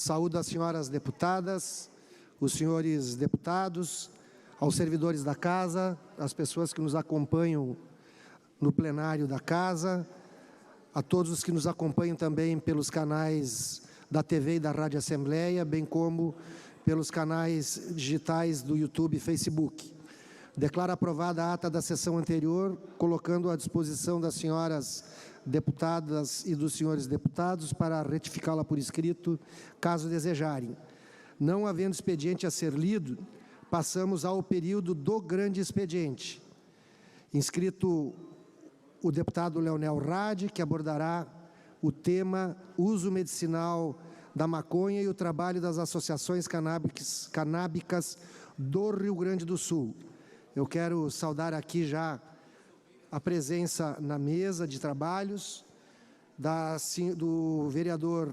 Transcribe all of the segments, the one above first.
Saúdo as senhoras deputadas, os senhores deputados, aos servidores da Casa, as pessoas que nos acompanham no plenário da Casa, a todos os que nos acompanham também pelos canais da TV e da Rádio Assembleia, bem como pelos canais digitais do YouTube e Facebook. Declaro aprovada a ata da sessão anterior, colocando à disposição das senhoras deputadas e dos senhores deputados para retificá-la por escrito, caso desejarem. Não havendo expediente a ser lido, passamos ao período do grande expediente. Inscrito o deputado Leonel Rade, que abordará o tema uso medicinal da maconha e o trabalho das associações canábicas do Rio Grande do Sul. Eu quero saudar aqui já a presença na mesa de trabalhos do vereador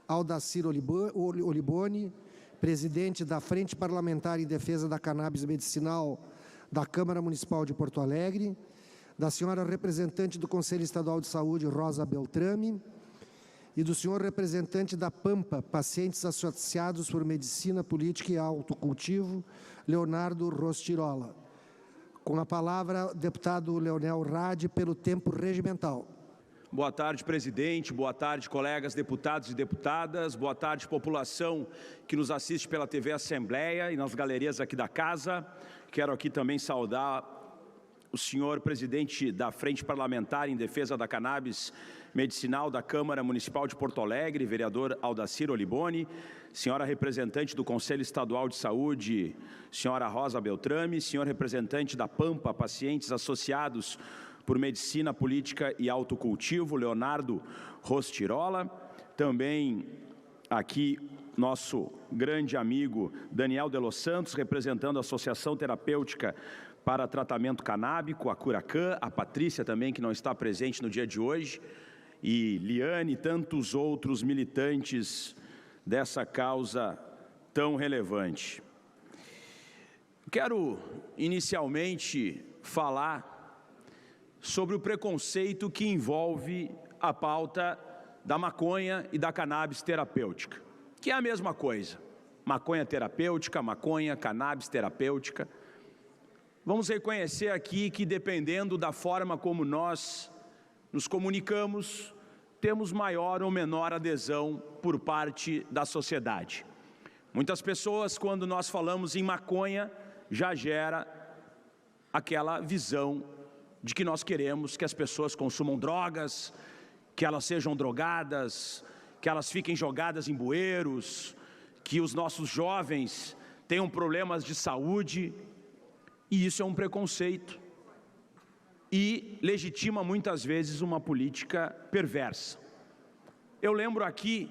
Aldacir Oliboni, presidente da Frente Parlamentar em Defesa da Cannabis Medicinal da Câmara Municipal de Porto Alegre, da senhora representante do Conselho Estadual de Saúde, Rosa Beltrame, e do senhor representante da PAMPA, Pacientes Associados por Medicina Política e Autocultivo, Leonardo Rostirola. Com a palavra, deputado Leonel Rade, pelo tempo regimental. Boa tarde, presidente. Boa tarde, colegas deputados e deputadas. Boa tarde, população que nos assiste pela TV Assembleia e nas galerias aqui da Casa. Quero aqui também saudar o senhor presidente da Frente Parlamentar em Defesa da Cannabis Medicinal da Câmara Municipal de Porto Alegre, vereador Aldacir Oliboni, senhora representante do Conselho Estadual de Saúde, senhora Rosa Beltrame, senhor representante da PAMPA, Pacientes Associados por Medicina Política e Autocultivo, Leonardo Rostirola, também aqui nosso grande amigo Daniel de Los Santos, representando a Associação Terapêutica para Tratamento Canábico, a Curacan, a Patrícia também, que não está presente no dia de hoje, e Liane e tantos outros militantes dessa causa tão relevante. Quero inicialmente falar sobre o preconceito que envolve a pauta da maconha e da cannabis terapêutica, que é a mesma coisa. Maconha terapêutica, maconha, cannabis terapêutica. Vamos reconhecer aqui que, dependendo da forma como nós nos comunicamos, temos maior ou menor adesão por parte da sociedade. Muitas pessoas, quando nós falamos em maconha, já gera aquela visão de que nós queremos que as pessoas consumam drogas, que elas sejam drogadas, que elas fiquem jogadas em bueiros, que os nossos jovens tenham problemas de saúde. E isso é um preconceito e legitima muitas vezes uma política perversa. Eu lembro aqui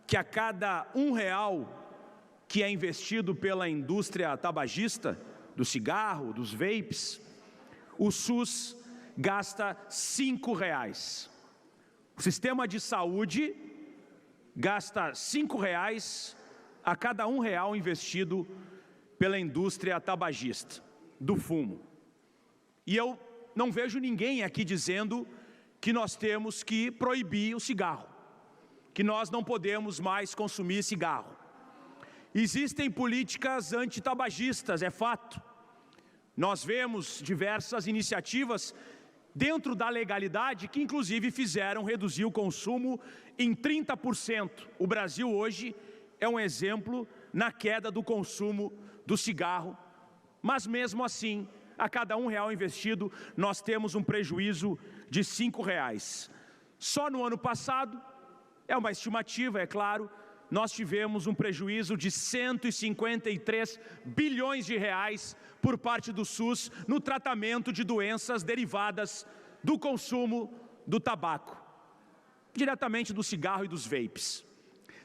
que a cada R$1 que é investido pela indústria tabagista, do cigarro, dos vapes, o SUS gasta R$5. O sistema de saúde gasta R$5 a cada R$1 investido pela indústria tabagista do fumo. E eu não vejo ninguém aqui dizendo que nós temos que proibir o cigarro, que nós não podemos mais consumir cigarro. Existem políticas antitabagistas, é fato. Nós vemos diversas iniciativas dentro da legalidade que inclusive fizeram reduzir o consumo em 30%. O Brasil hoje é um exemplo na queda do consumo do cigarro. Mas mesmo assim, a cada R$1 investido, nós temos um prejuízo de R$5. Só no ano passado, é uma estimativa, é claro, nós tivemos um prejuízo de R$153 bilhões por parte do SUS no tratamento de doenças derivadas do consumo do tabaco, diretamente do cigarro e dos vapes.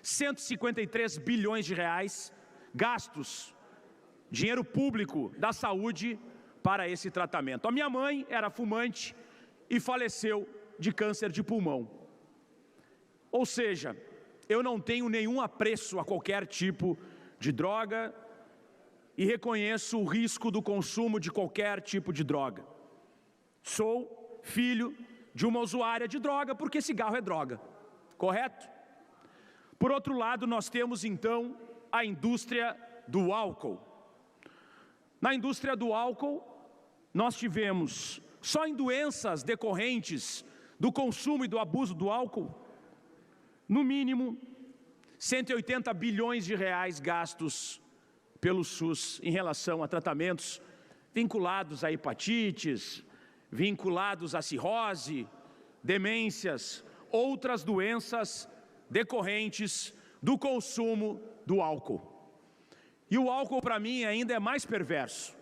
R$153 bilhões gastos, dinheiro público da saúde para esse tratamento. A minha mãe era fumante e faleceu de câncer de pulmão. Ou seja, eu não tenho nenhum apreço a qualquer tipo de droga e reconheço o risco do consumo de qualquer tipo de droga. Sou filho de uma usuária de droga porque cigarro é droga, correto? Por outro lado, nós temos então a indústria do álcool. Na indústria do álcool, nós tivemos, só em doenças decorrentes do consumo e do abuso do álcool, no mínimo 180 bilhões de reais gastos pelo SUS em relação a tratamentos vinculados a hepatites, vinculados a cirrose, demências, outras doenças decorrentes do consumo do álcool. E o álcool, para mim, ainda é mais perverso,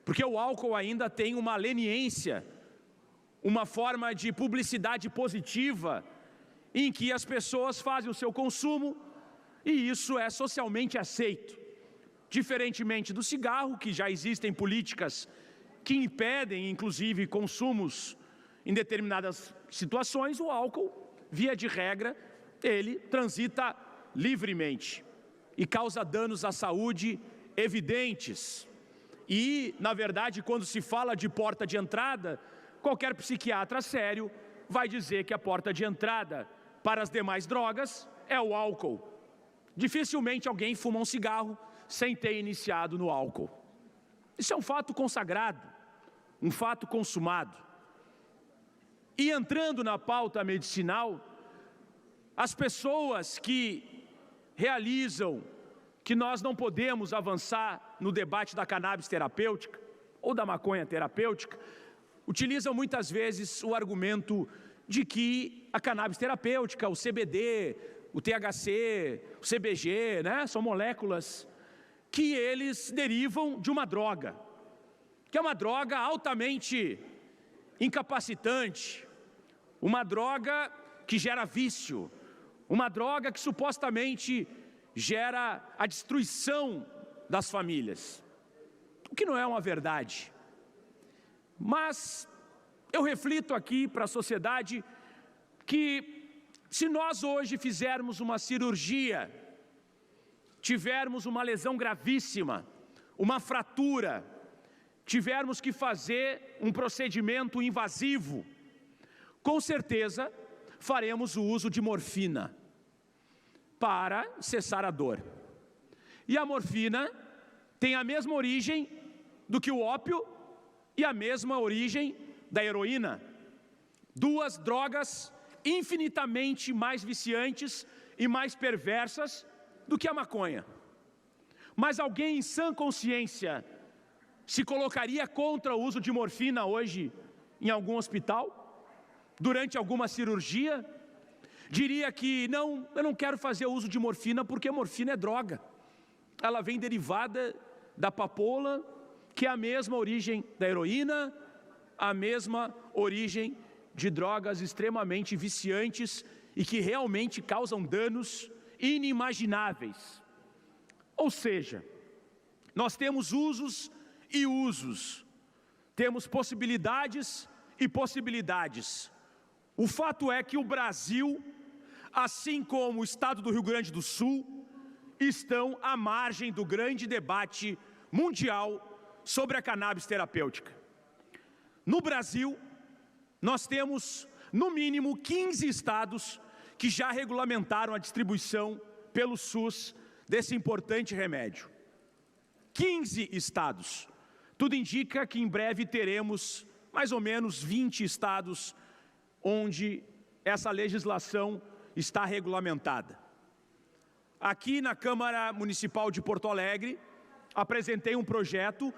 porque o álcool ainda tem uma leniência, uma forma de publicidade positiva, em que as pessoas fazem o seu consumo e isso é socialmente aceito. Diferentemente do cigarro, que já existem políticas que impedem, inclusive, consumos em determinadas situações, o álcool, via de regra, ele transita livremente e causa danos à saúde evidentes. E, na verdade, quando se fala de porta de entrada, qualquer psiquiatra sério vai dizer que a porta de entrada para as demais drogas é o álcool. Dificilmente alguém fuma um cigarro sem ter iniciado no álcool. Isso é um fato consagrado, um fato consumado. E entrando na pauta medicinal, as pessoas que realizam que nós não podemos avançar no debate da cannabis terapêutica ou da maconha terapêutica, utilizam muitas vezes o argumento de que a cannabis terapêutica, o CBD, o THC, o CBG, são moléculas que eles derivam de uma droga, que é uma droga altamente incapacitante, uma droga que gera vício, uma droga que supostamente gera a destruição das famílias, o que não é uma verdade. Mas eu reflito aqui para a sociedade que se nós hoje fizermos uma cirurgia, tivermos uma lesão gravíssima, uma fratura, tivermos que fazer um procedimento invasivo, com certeza faremos o uso de morfina para cessar a dor. E a morfina tem a mesma origem do que o ópio e a mesma origem da heroína. Duas drogas infinitamente mais viciantes e mais perversas do que a maconha. Mas alguém em sã consciência se colocaria contra o uso de morfina hoje em algum hospital? Durante alguma cirurgia? Diria que não, eu não quero fazer uso de morfina porque morfina é droga. Ela vem derivada da papoula, que é a mesma origem da heroína, a mesma origem de drogas extremamente viciantes e que realmente causam danos inimagináveis. Ou seja, nós temos usos e usos, temos possibilidades e possibilidades. O fato é que o Brasil, assim como o estado do Rio Grande do Sul, estão à margem do grande debate mundial sobre a cannabis terapêutica. No Brasil, nós temos, no mínimo, 15 estados que já regulamentaram a distribuição pelo SUS desse importante remédio. 15 estados. Tudo indica que em breve teremos mais ou menos 20 estados onde essa legislação está regulamentada. Aqui na Câmara Municipal de Porto Alegre, apresentei um projeto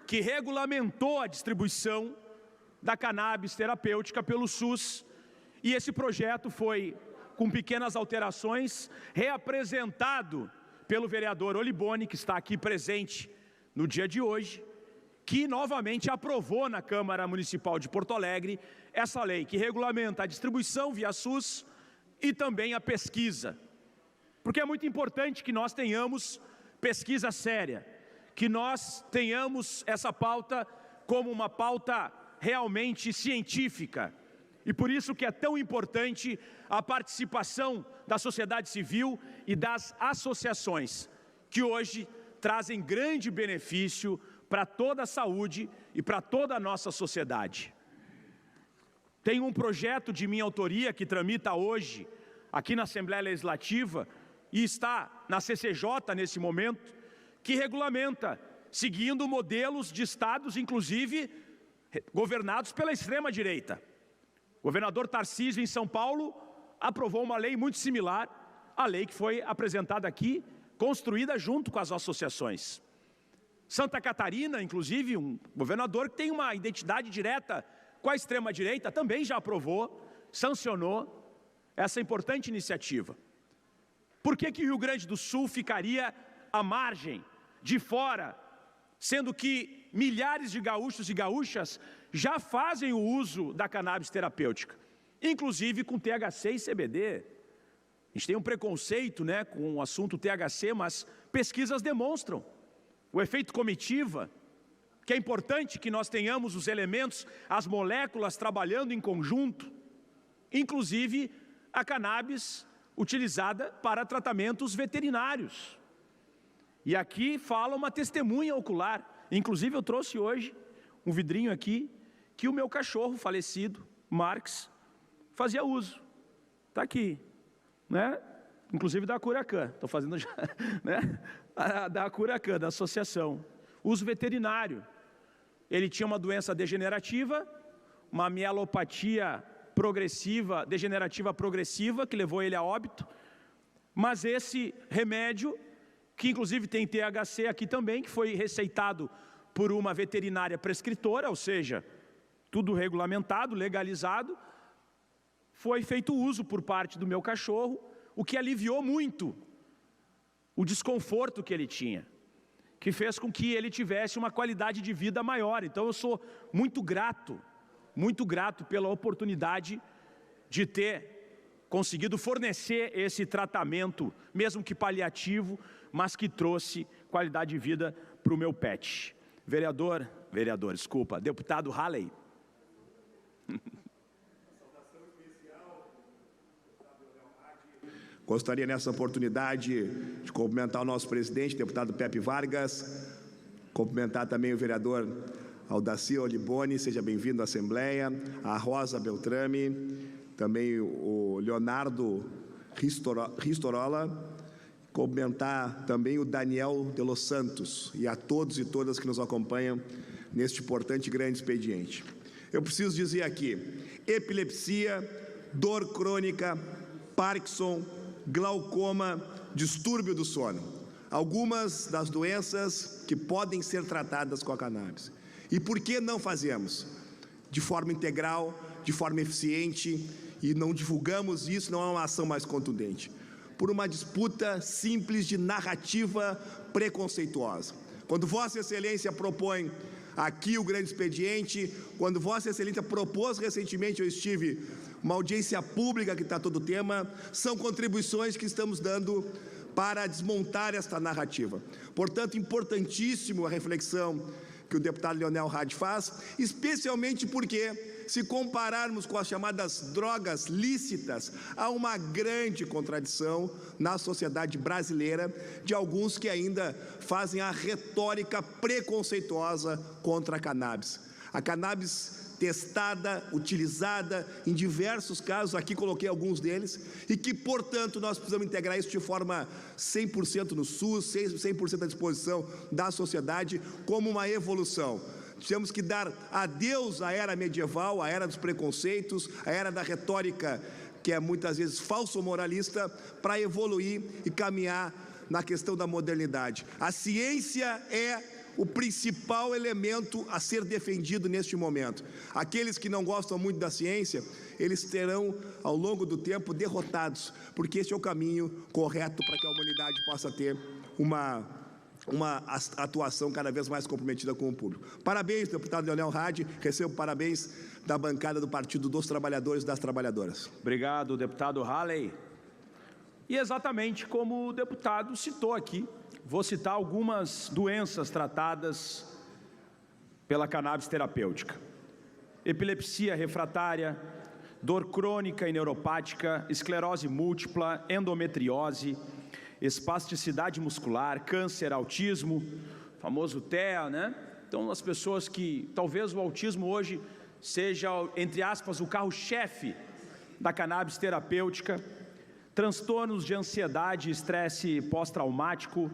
que regulamentou a distribuição da cannabis terapêutica pelo SUS, e esse projeto foi, com pequenas alterações, reapresentado pelo vereador Oliboni, que está aqui presente no dia de hoje, que novamente aprovou na Câmara Municipal de Porto Alegre essa lei que regulamenta a distribuição via SUS e também a pesquisa. Porque é muito importante que nós tenhamos pesquisa séria, que nós tenhamos essa pauta como uma pauta realmente científica. E por isso que é tão importante a participação da sociedade civil e das associações, que hoje trazem grande benefício para toda a saúde e para toda a nossa sociedade. Tem um projeto de minha autoria que tramita hoje aqui na Assembleia Legislativa, e está na CCJ nesse momento, que regulamenta, seguindo modelos de estados, inclusive, governados pela extrema-direita. O governador Tarcísio, em São Paulo, aprovou uma lei muito similar à lei que foi apresentada aqui, construída junto com as associações. Santa Catarina, inclusive, um governador que tem uma identidade direta com a extrema-direita, também já aprovou, sancionou essa importante iniciativa. Por que que o Rio Grande do Sul ficaria à margem, de fora, sendo que milhares de gaúchos e gaúchas já fazem o uso da cannabis terapêutica, inclusive com THC e CBD? A gente tem um preconceito, né, com o assunto THC, mas pesquisas demonstram o efeito comitiva, que é importante que nós tenhamos os elementos, as moléculas trabalhando em conjunto, inclusive a cannabis utilizada para tratamentos veterinários. E aqui fala uma testemunha ocular, inclusive eu trouxe hoje um vidrinho aqui, que o meu cachorro falecido, Marx, fazia uso. Está aqui, né? Inclusive da Curacan, estou fazendo já, né? Da Curacan, da associação. Uso veterinário. Ele tinha uma doença degenerativa, uma mielopatia progressiva, degenerativa progressiva, que levou ele a óbito, mas esse remédio, que inclusive tem THC aqui também, que foi receitado por uma veterinária prescritora, ou seja, tudo regulamentado, legalizado, foi feito uso por parte do meu cachorro, o que aliviou muito o desconforto que ele tinha, que fez com que ele tivesse uma qualidade de vida maior. Então eu sou muito grato pela oportunidade de ter conseguido fornecer esse tratamento, mesmo que paliativo, mas que trouxe qualidade de vida para o meu pet. Deputado Halley. Gostaria nessa oportunidade de cumprimentar o nosso presidente, deputado Pepe Vargas, cumprimentar também o vereador Aldaci Oliboni, seja bem-vindo à Assembleia, a Rosa Beltrame, também o Leonardo Ristorola, cumprimentar também o Daniel de Los Santos e a todos e todas que nos acompanham neste importante e grande expediente. Eu preciso dizer aqui, epilepsia, dor crônica, Parkinson, glaucoma, distúrbio do sono, algumas das doenças que podem ser tratadas com a cannabis. E por que não fazemos? De forma integral, de forma eficiente, e não divulgamos isso, não é uma ação mais contundente. Por uma disputa simples de narrativa preconceituosa. Quando Vossa Excelência propõe aqui o grande expediente, quando Vossa Excelência propôs recentemente, eu estive uma audiência pública que está todo o tema, são contribuições que estamos dando para desmontar esta narrativa. Portanto, importantíssimo a reflexão que o deputado Leonel Hadi faz, especialmente porque, se compararmos com as chamadas drogas lícitas, há uma grande contradição na sociedade brasileira de alguns que ainda fazem a retórica preconceituosa contra a cannabis. A cannabis testada, utilizada em diversos casos, aqui coloquei alguns deles, e que, portanto, nós precisamos integrar isso de forma 100% no SUS, 100% à disposição da sociedade, como uma evolução. Temos que dar adeus à era medieval, à era dos preconceitos, à era da retórica, que é muitas vezes falso-moralista, para evoluir e caminhar na questão da modernidade. A ciência é o principal elemento a ser defendido neste momento. Aqueles que não gostam muito da ciência, eles terão, ao longo do tempo, derrotados, porque este é o caminho correto para que a humanidade possa ter uma atuação cada vez mais comprometida com o público. Parabéns, deputado Leonel Hadi, recebo parabéns da bancada do Partido dos Trabalhadores e das Trabalhadoras. Obrigado, deputado Halley. E exatamente como o deputado citou aqui, vou citar algumas doenças tratadas pela cannabis terapêutica: epilepsia refratária, dor crônica e neuropática, esclerose múltipla, endometriose, espasticidade muscular, câncer, autismo, famoso TEA, né? Então, as pessoas que, talvez o autismo hoje seja, entre aspas, o carro-chefe da cannabis terapêutica. transtornos de ansiedade e estresse pós-traumático,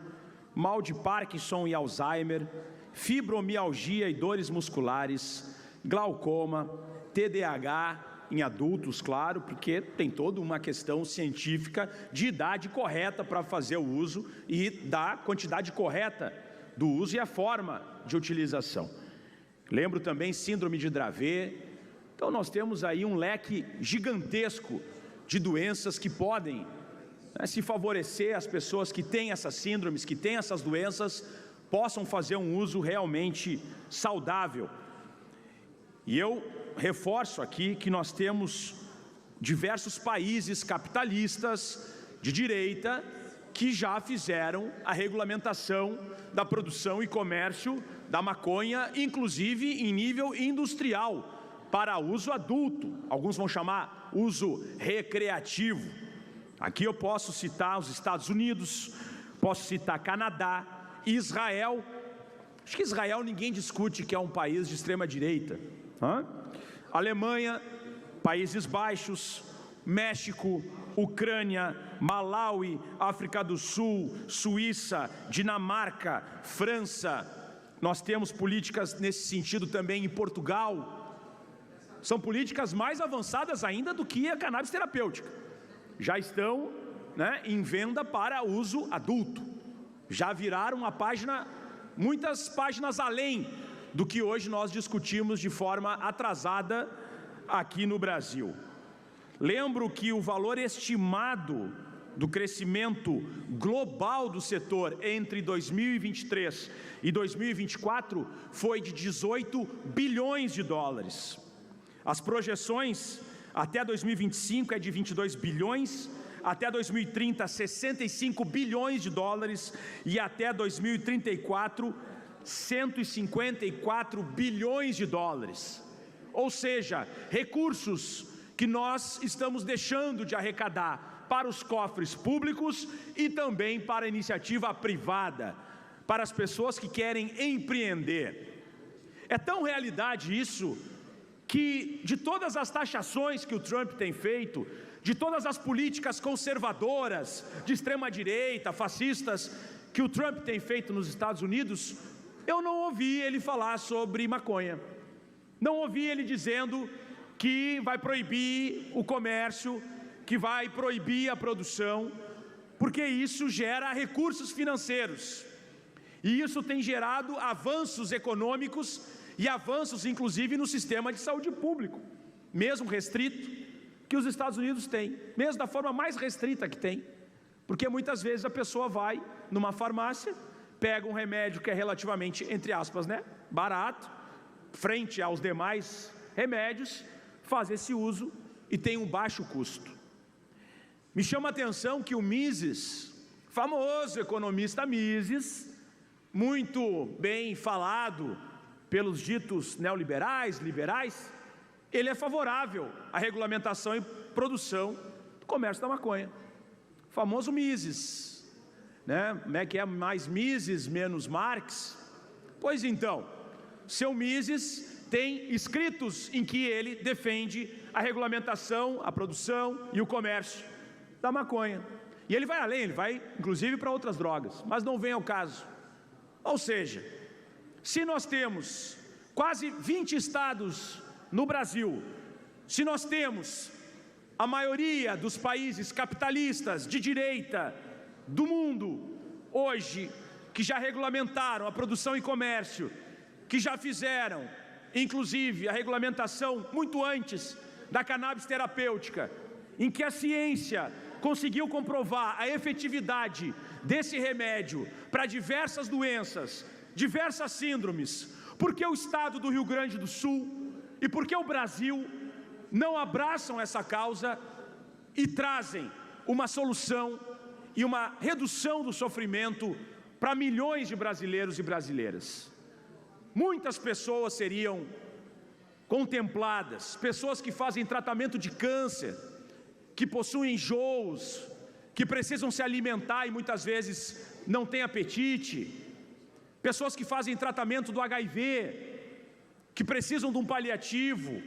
mal de Parkinson e Alzheimer, fibromialgia e dores musculares, glaucoma, TDAH em adultos, claro, porque tem toda uma questão científica de idade correta para fazer o uso e da quantidade correta do uso e a forma de utilização. Lembro também síndrome de Dravet. Então nós temos aí um leque gigantesco de doenças que podem, se favorecer as pessoas que têm essas síndromes, que têm essas doenças, possam fazer um uso realmente saudável. E eu reforço aqui que nós temos diversos países capitalistas de direita que já fizeram a regulamentação da produção e comércio da maconha, inclusive em nível industrial, para uso adulto. Alguns vão chamar uso recreativo. Aqui eu posso citar os Estados Unidos, posso citar Canadá, Israel. Acho que Israel ninguém discute que é um país de extrema direita. Alemanha, Países Baixos, México, Ucrânia, Malaui, África do Sul, Suíça, Dinamarca, França. Nós temos políticas nesse sentido também em Portugal. São políticas mais avançadas ainda do que a cannabis terapêutica. Já estão, em venda para uso adulto. Já viraram uma página, muitas páginas além do que hoje nós discutimos de forma atrasada aqui no Brasil. Lembro que o valor estimado do crescimento global do setor entre 2023 e 2024 foi de 18 bilhões de dólares. As projeções até 2025 é de 22 bilhões, até 2030 65 bilhões de dólares e até 2034 154 bilhões de dólares. Ou seja, recursos que nós estamos deixando de arrecadar para os cofres públicos e também para a iniciativa privada, para as pessoas que querem empreender. É tão realidade isso, que de todas as taxações que o Trump tem feito, de todas as políticas conservadoras, de extrema direita, fascistas, que o Trump tem feito nos Estados Unidos, eu não ouvi ele falar sobre maconha. Não ouvi ele dizendo que vai proibir o comércio, que vai proibir a produção, porque isso gera recursos financeiros. E isso tem gerado avanços econômicos e avanços, inclusive, no sistema de saúde público, mesmo restrito, que os Estados Unidos têm, mesmo da forma mais restrita que tem, porque muitas vezes a pessoa vai numa farmácia, pega um remédio que é relativamente, entre aspas, barato, frente aos demais remédios, faz esse uso e tem um baixo custo. Me chama a atenção que o Mises, famoso economista Mises, muito bem falado pelos ditos neoliberais, liberais, ele é favorável à regulamentação e produção do comércio da maconha. O famoso Mises. Como é que é? Mais Mises, menos Marx? Pois então, seu Mises tem escritos em que ele defende a regulamentação, a produção e o comércio da maconha. E ele vai além, ele vai inclusive para outras drogas, mas não vem ao caso. Ou seja, se nós temos quase 20 estados no Brasil, se nós temos a maioria dos países capitalistas de direita do mundo hoje, que já regulamentaram a produção e comércio, que já fizeram, inclusive, a regulamentação muito antes da cannabis terapêutica, em que a ciência conseguiu comprovar a efetividade desse remédio para diversas doenças, diversas síndromes, por que o estado do Rio Grande do Sul e por que o Brasil não abraçam essa causa e trazem uma solução e uma redução do sofrimento para milhões de brasileiros e brasileiras? Muitas pessoas seriam contempladas, pessoas que fazem tratamento de câncer, que possuem enjoos, que precisam se alimentar e muitas vezes não têm apetite, pessoas que fazem tratamento do HIV, que precisam de um paliativo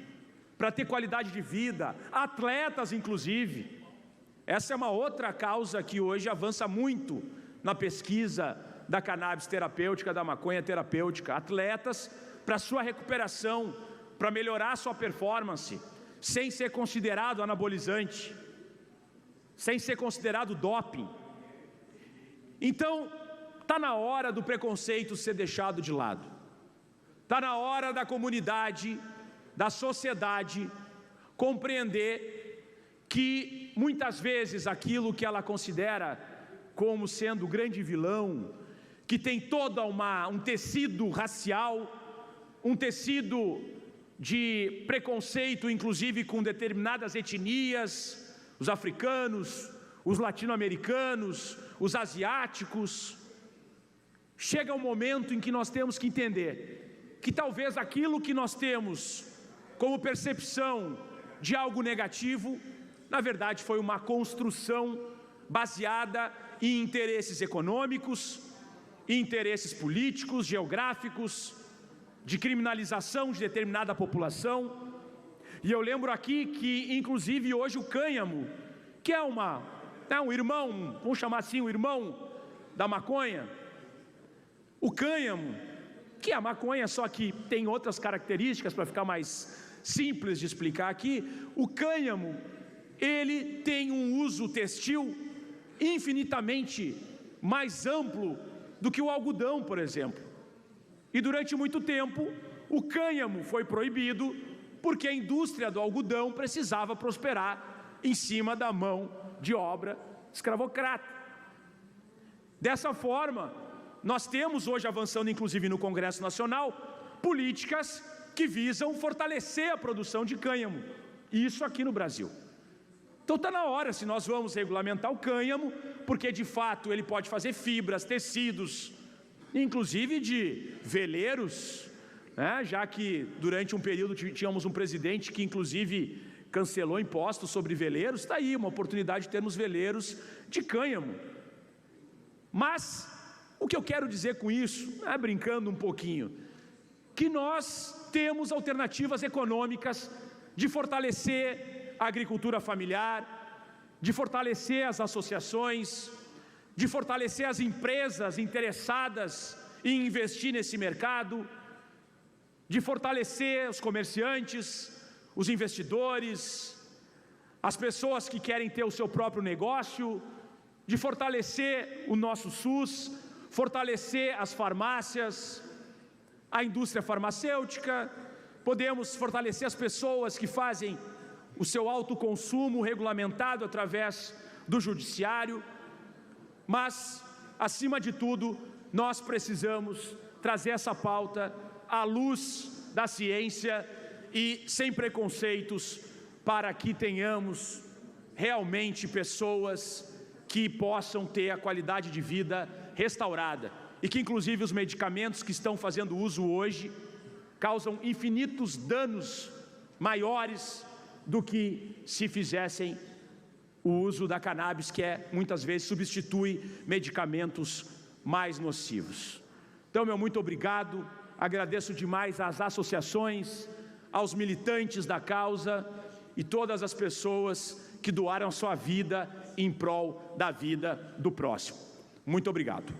para ter qualidade de vida, atletas inclusive, Essa é uma outra causa que hoje avança muito na pesquisa da cannabis terapêutica, da maconha terapêutica. Atletas, para sua recuperação, para melhorar a sua performance, sem ser considerado anabolizante, sem ser considerado doping. Então, está na hora do preconceito ser deixado de lado. Está na hora da comunidade, da sociedade, compreender que muitas vezes aquilo que ela considera como sendo o grande vilão, que tem todo um tecido racial, um tecido de preconceito, inclusive com determinadas etnias, os africanos, os latino-americanos, os asiáticos. Chega um momento em que nós temos que entender que talvez aquilo que nós temos como percepção de algo negativo, na verdade foi uma construção baseada em interesses econômicos, em interesses políticos, geográficos, de criminalização de determinada população. E eu lembro aqui que, inclusive, hoje o cânhamo, que é um irmão, vamos chamar assim, o irmão da maconha, o cânhamo, que é a maconha, só que tem outras características, para ficar mais simples de explicar aqui, o cânhamo, ele tem um uso textil infinitamente mais amplo do que o algodão, por exemplo. E durante muito tempo, o cânhamo foi proibido porque a indústria do algodão precisava prosperar em cima da mão de obra escravocrata. Dessa forma, nós temos hoje, avançando inclusive no Congresso Nacional, políticas que visam fortalecer a produção de cânhamo, isso aqui no Brasil. Então está na hora, se nós vamos regulamentar o cânhamo, porque de fato ele pode fazer fibras, tecidos, inclusive de veleiros, né? Já que durante um período tínhamos um presidente que inclusive cancelou impostos sobre veleiros, está aí uma oportunidade de termos veleiros de cânhamo. Mas o que eu quero dizer com isso, brincando um pouquinho, que nós temos alternativas econômicas de fortalecer a agricultura familiar, de fortalecer as associações, de fortalecer as empresas interessadas em investir nesse mercado, de fortalecer os comerciantes, os investidores, as pessoas que querem ter o seu próprio negócio, de fortalecer o nosso SUS, fortalecer as farmácias, a indústria farmacêutica. Podemos fortalecer as pessoas que fazem o seu autoconsumo regulamentado através do judiciário. Mas, acima de tudo, nós precisamos trazer essa pauta à luz da ciência e sem preconceitos, para que tenhamos realmente pessoas que possam ter a qualidade de vida restaurada, e que inclusive os medicamentos que estão fazendo uso hoje causam infinitos danos maiores do que se fizessem o uso da cannabis, que muitas vezes substitui medicamentos mais nocivos. Então, meu muito obrigado, agradeço demais às associações, aos militantes da causa e todas as pessoas que doaram sua vida em prol da vida do próximo. Muito obrigado.